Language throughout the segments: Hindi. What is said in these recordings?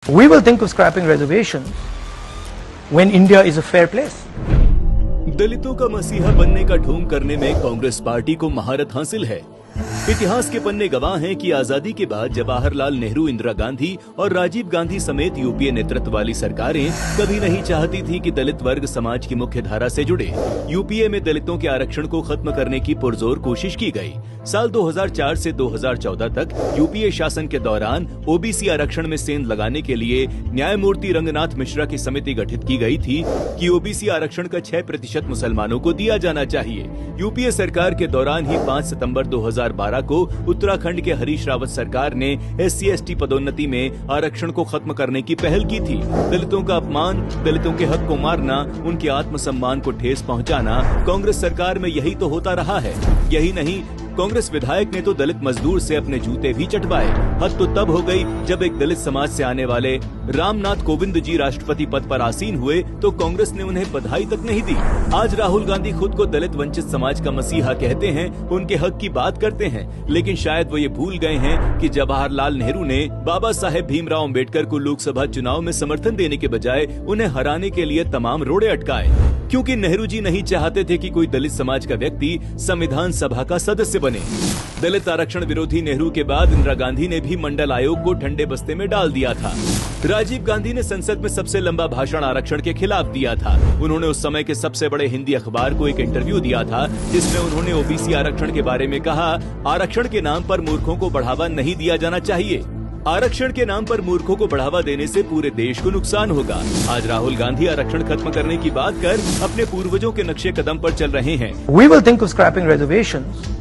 We will think of scrapping reservations when India is a fair place. दलितों का मसीहा बनने का ढोंग करने में कांग्रेस पार्टी को महारत हासिल है। इतिहास के पन्ने गवाह हैं कि आजादी के बाद जवाहरलाल नेहरू, इंदिरा गांधी और राजीव गांधी समेत यूपीए नेतृत्व वाली सरकारें कभी नहीं चाहती थी कि दलित वर्ग समाज की मुख्य धारा से जुड़े। यूपीए में दलितों के आरक्षण को खत्म करने की पुरजोर कोशिश की गई। साल 2004 से 2014 तक यूपीए शासन के दौरान ओबीसी आरक्षण में सेंध लगाने के लिए न्यायमूर्ति रंगनाथ मिश्रा की समिति गठित की गई थी कि ओबीसी आरक्षण का 6% मुसलमानों को दिया जाना चाहिए। यूपीए सरकार के दौरान ही 5 सितंबर 2012 को उत्तराखंड के हरीश रावत सरकार ने SC/ST पदोन्नति में आरक्षण को खत्म करने की पहल की थी। दलितों का अपमान, दलितों के हक को मारना, उनके आत्मसम्मान को ठेस पहुंचाना कांग्रेस सरकार में यही तो होता रहा है। यही नहीं, कांग्रेस विधायक ने तो दलित मजदूर से अपने जूते भी चटवाए। हद तो तब हो गई जब एक दलित समाज से आने वाले रामनाथ कोविंद जी राष्ट्रपति पद पर आसीन हुए तो कांग्रेस ने उन्हें बधाई तक नहीं दी। आज राहुल गांधी खुद को दलित वंचित समाज का मसीहा कहते हैं, उनके हक की बात करते हैं, लेकिन शायद वो ये भूल गए हैं कि जवाहरलाल नेहरू ने बाबा साहेब भीमराव अम्बेडकर को लोकसभा चुनाव में समर्थन देने के बजाय उन्हें हराने के लिए तमाम रोड़े अटकाए, क्योंकि नेहरू जी नहीं चाहते थे कि कोई दलित समाज का व्यक्ति संविधान सभा का सदस्य बने। दलित आरक्षण विरोधी नेहरू के बाद इंदिरा गांधी ने भी मंडल आयोग को ठंडे बस्ते में डाल दिया था। राजीव गांधी ने संसद में सबसे लंबा भाषण आरक्षण के खिलाफ दिया था। उन्होंने उस समय के सबसे बड़े हिंदी अखबार को एक इंटरव्यू दिया था जिसमें उन्होंने ओबीसी आरक्षण के बारे में कहा, आरक्षण के नाम पर मूर्खों को बढ़ावा नहीं दिया जाना चाहिए। आरक्षण के नाम पर मूर्खों को बढ़ावा देने से पूरे देश को नुकसान होगा। आज राहुल गांधी आरक्षण खत्म करने की बात कर अपने पूर्वजों के नक्शे कदम पर चल रहे हैं। We will think of scrapping reservations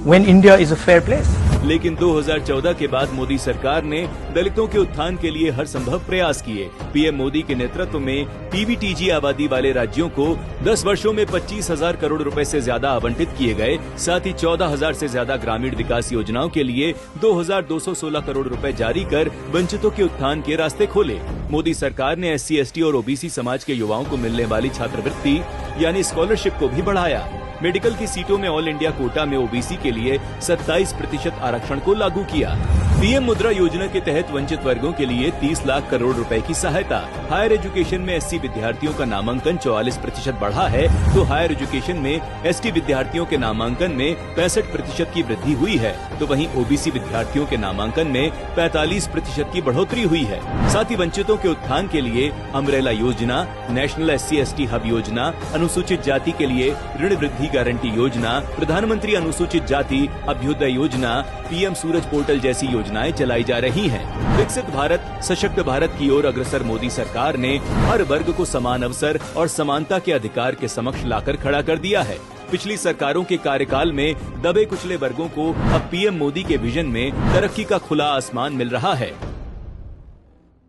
when India is a fair place. लेकिन 2014 के बाद मोदी सरकार ने दलितों के उत्थान के लिए हर संभव प्रयास किए। पीएम मोदी के नेतृत्व में पीवीटीजी आबादी वाले राज्यों को 10 वर्षों में 25,000 करोड़ रुपए से ज्यादा आवंटित किए गए। साथ ही 14,000 से ज्यादा ग्रामीण विकास योजनाओं के लिए 2,216 करोड़ रुपए जारी कर वंचितों के उत्थान के रास्ते खोले। मोदी सरकार ने SC/ST और ओबीसी समाज के युवाओं को मिलने वाली छात्रवृत्ति यानी स्कॉलरशिप को भी बढ़ाया। मेडिकल की सीटों में ऑल इंडिया कोटा में ओबीसी के लिए 27% आरक्षण को लागू किया। पीएम मुद्रा योजना के तहत वंचित वर्गों के लिए 30 लाख करोड़ रुपए की सहायता। हायर एजुकेशन में SC विद्यार्थियों का नामांकन 44% बढ़ा है तो हायर एजुकेशन में ST विद्यार्थियों के नामांकन में 65% की वृद्धि हुई है, तो वहीं ओबीसी विद्यार्थियों के नामांकन में 45% की बढ़ोतरी हुई है। साथ ही वंचितों के उत्थान के लिए अम्ब्रेला योजना, नेशनल SC/ST हब योजना, अनुसूचित जाति के लिए ऋण वृद्धि गारंटी योजना, प्रधानमंत्री अनुसूचित जाति अभ्युदय योजना, पीएम सूरज पोर्टल जैसी योजनाएं चलाई जा रही हैं। विकसित भारत, सशक्त भारत की ओर अग्रसर मोदी सरकार ने हर वर्ग को समान अवसर और समानता के अधिकार के समक्ष लाकर खड़ा कर दिया है। पिछली सरकारों के कार्यकाल में दबे कुचले वर्गों को अब पीएम मोदी के विजन में तरक्की का खुला आसमान मिल रहा है।